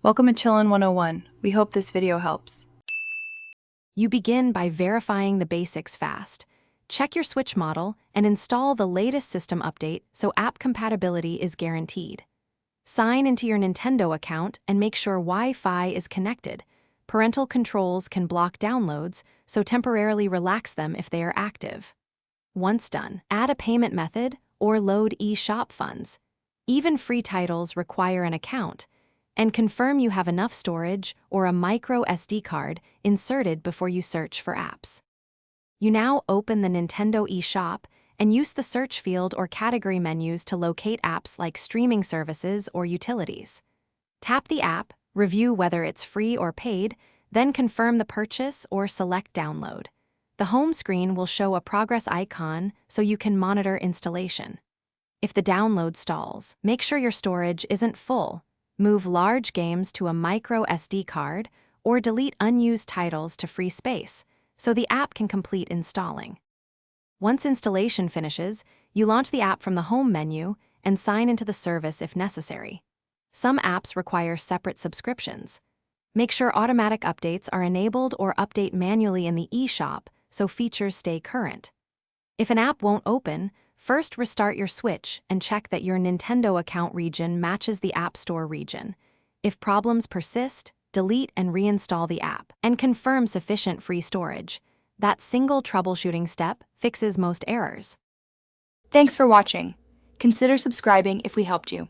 Welcome to Chillin' 101. We hope this video helps. You begin by verifying the basics fast. Check your Switch model and install the latest system update so app compatibility is guaranteed. Sign into your Nintendo account and make sure Wi-Fi is connected. Parental controls can block downloads, so temporarily relax them if they are active. Once done, add a payment method or load eShop funds. Even free titles require an account, and confirm you have enough storage or a micro SD card inserted before you search for apps. You now open the Nintendo eShop and use the search field or category menus to locate apps like streaming services or utilities. Tap the app, review whether it's free or paid, then confirm the purchase or select download. The home screen will show a progress icon so you can monitor installation. If the download stalls, make sure your storage isn't full. Move large games to a micro SD card or delete unused titles to free space so the app can complete installing. Once installation finishes, you launch the app from the home menu and sign into the service if necessary. Some apps require separate subscriptions. Make sure automatic updates are enabled or update manually in the eShop so features stay current. If an app won't open, first restart your Switch and check that your Nintendo account region matches the App Store region. If problems persist, delete and reinstall the app, and confirm sufficient free storage. That single troubleshooting step fixes most errors. Thanks for watching. Consider subscribing if we helped you.